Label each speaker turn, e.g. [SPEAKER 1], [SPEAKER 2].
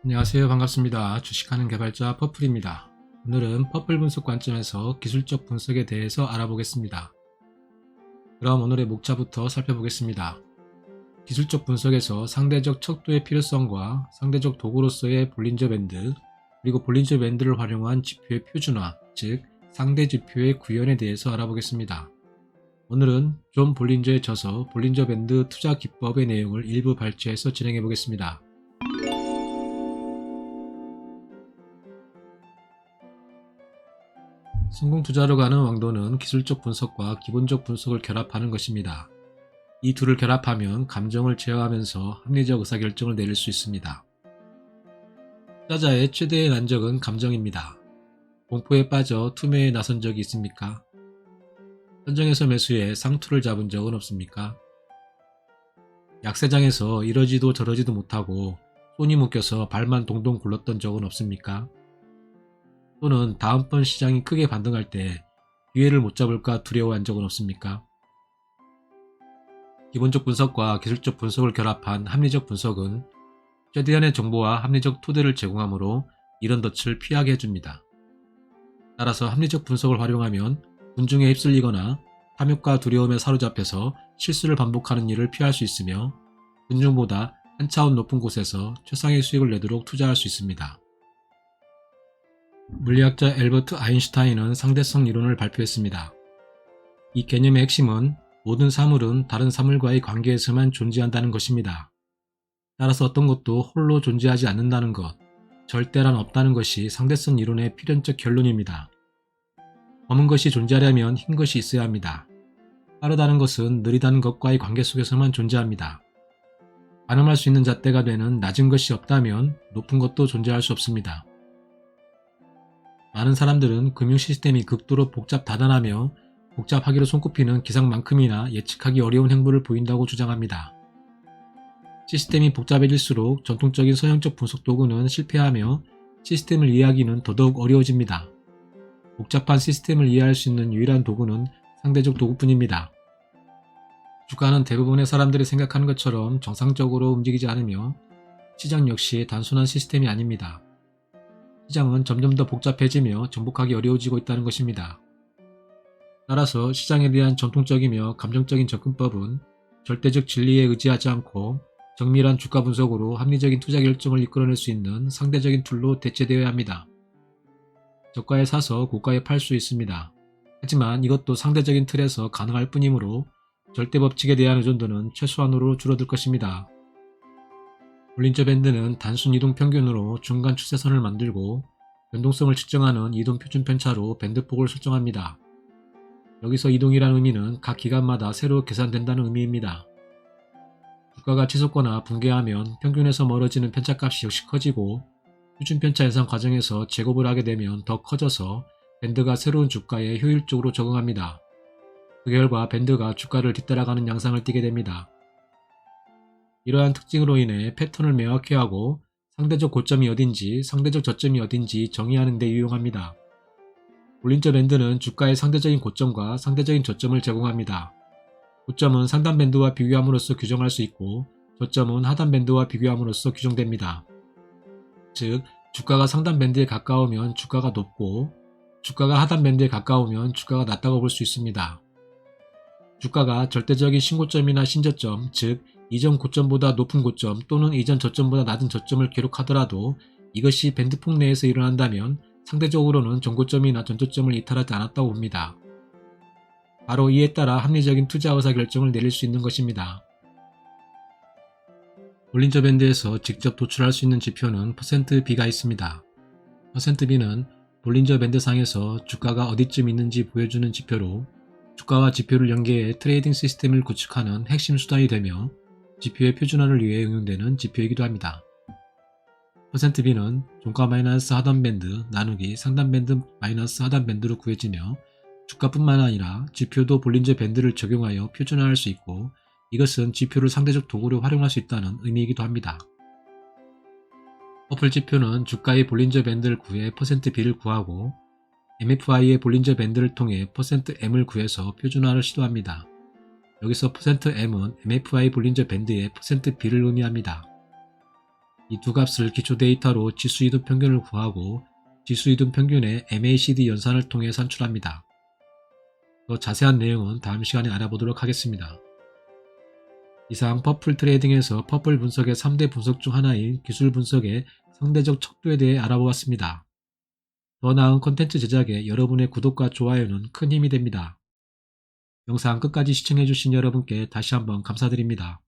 [SPEAKER 1] 안녕하세요. 반갑습니다. 주식하는 개발자 퍼플입니다. 오늘은 퍼플 분석 관점에서 기술적 분석에 대해서 알아보겠습니다. 그럼 오늘의 목차부터 살펴보겠습니다. 기술적 분석에서 상대적 척도의 필요성과 상대적 도구로서의 볼린저 밴드, 그리고 볼린저 밴드를 활용한 지표의 표준화, 즉 상대 지표의 구현에 대해서 알아보겠습니다. 오늘은 존 볼린저의 저서 볼린저 밴드 투자 기법의 내용을 일부 발췌해서 진행해 보겠습니다. 성공 투자로 가는 왕도는 기술적 분석과 기본적 분석을 결합하는 것입니다. 이 둘을 결합하면 감정을 제어하면서 합리적 의사결정을 내릴 수 있습니다. 투자자의 최대의 난적은 감정입니다. 공포에 빠져 투매에 나선 적이 있습니까? 선정에서 매수해 상투를 잡은 적은 없습니까? 약세장에서 이러지도 저러지도 못하고 손이 묶여서 발만 동동 굴렀던 적은 없습니까? 또는 다음번 시장이 크게 반등할 때 기회를 못 잡을까 두려워한 적은 없습니까? 기본적 분석과 기술적 분석을 결합한 합리적 분석은 최대한의 정보와 합리적 토대를 제공하므로 이런 덫을 피하게 해줍니다. 따라서 합리적 분석을 활용하면 군중에 휩쓸리거나 탐욕과 두려움에 사로잡혀서 실수를 반복하는 일을 피할 수 있으며 군중보다 한 차원 높은 곳에서 최상의 수익을 내도록 투자할 수 있습니다. 물리학자 엘버트 아인슈타인은 상대성 이론을 발표했습니다. 이 개념의 핵심은 모든 사물은 다른 사물과의 관계에서만 존재한다는 것입니다. 따라서 어떤 것도 홀로 존재하지 않는다는 것, 절대란 없다는 것이 상대성 이론의 필연적 결론입니다. 검은 것이 존재하려면 흰 것이 있어야 합니다. 빠르다는 것은 느리다는 것과의 관계 속에서만 존재합니다. 가늠할 수 있는 잣대가 되는 낮은 것이 없다면 높은 것도 존재할 수 없습니다. 많은 사람들은 금융 시스템이 극도로 복잡다단하며 복잡하기로 손꼽히는 기상만큼이나 예측하기 어려운 행보를 보인다고 주장합니다. 시스템이 복잡해질수록 전통적인 서양적 분석 도구는 실패하며 시스템을 이해하기는 더더욱 어려워집니다. 복잡한 시스템을 이해할 수 있는 유일한 도구는 상대적 도구뿐입니다. 주가는 대부분의 사람들이 생각하는 것처럼 정상적으로 움직이지 않으며 시장 역시 단순한 시스템이 아닙니다. 시장은 점점 더 복잡해지며 정복하기 어려워지고 있다는 것입니다. 따라서 시장에 대한 전통적이며 감정적인 접근법은 절대적 진리에 의지하지 않고 정밀한 주가 분석으로 합리적인 투자 결정을 이끌어낼 수 있는 상대적인 툴로 대체되어야 합니다. 저가에 사서 고가에 팔 수 있습니다. 하지만 이것도 상대적인 틀에서 가능할 뿐이므로 절대 법칙에 대한 의존도는 최소한으로 줄어들 것입니다. 볼린저 밴드는 단순 이동 평균으로 중간 추세선을 만들고 변동성을 측정하는 이동 표준 편차로 밴드폭을 설정합니다. 여기서 이동이라는 의미는 각 기간마다 새로 계산된다는 의미입니다. 주가가 치솟거나 붕괴하면 평균에서 멀어지는 편차값이 역시 커지고 표준 편차 예상 과정에서 제곱을 하게 되면 더 커져서 밴드가 새로운 주가에 효율적으로 적응합니다. 그 결과 밴드가 주가를 뒤따라가는 양상을 띠게 됩니다. 이러한 특징으로 인해 패턴을 명확히 하고 상대적 고점이 어딘지 상대적 저점이 어딘지 정의하는 데 유용합니다. 볼린저 밴드는 주가의 상대적인 고점과 상대적인 저점을 제공합니다. 고점은 상단 밴드와 비교함으로써 규정할 수 있고 저점은 하단 밴드와 비교함으로써 규정됩니다. 즉 주가가 상단 밴드에 가까우면 주가가 높고 주가가 하단 밴드에 가까우면 주가가 낮다고 볼 수 있습니다. 주가가 절대적인 신고점이나 신저점, 즉 이전 고점보다 높은 고점 또는 이전 저점보다 낮은 저점을 기록하더라도 이것이 밴드폭 내에서 일어난다면 상대적으로는 전고점이나 전저점을 이탈하지 않았다고 봅니다. 바로 이에 따라 합리적인 투자 의사결정을 내릴 수 있는 것입니다. 볼린저 밴드에서 직접 도출할 수 있는 지표는 %B가 있습니다. %B는 볼린저 밴드상에서 주가가 어디쯤 있는지 보여주는 지표로 주가와 지표를 연계해 트레이딩 시스템을 구축하는 핵심 수단이 되며 지표의 표준화를 위해 응용되는 지표이기도 합니다. %B는 종가 마이너스 하단 밴드 나누기 상단 밴드 마이너스 하단 밴드로 구해지며 주가뿐만 아니라 지표도 볼린저 밴드를 적용하여 표준화할 수 있고 이것은 지표를 상대적 도구로 활용할 수 있다는 의미이기도 합니다. 퍼플 지표는 주가의 볼린저 밴드를 구해 %B를 구하고 MFI의 볼린저 밴드를 통해 %M을 구해서 표준화를 시도합니다. 여기서 %M은 MFI 볼린저 밴드의 %B를 의미합니다. 이 두 값을 기초 데이터로 지수이동 평균을 구하고 지수이동 평균의 MACD 연산을 통해 산출합니다. 더 자세한 내용은 다음 시간에 알아보도록 하겠습니다. 이상 퍼플 트레이딩에서 퍼플 분석의 3대 분석 중 하나인 기술 분석의 상대적 척도에 대해 알아보았습니다. 더 나은 콘텐츠 제작에 여러분의 구독과 좋아요는 큰 힘이 됩니다. 영상 끝까지 시청해주신 여러분께 다시 한번 감사드립니다.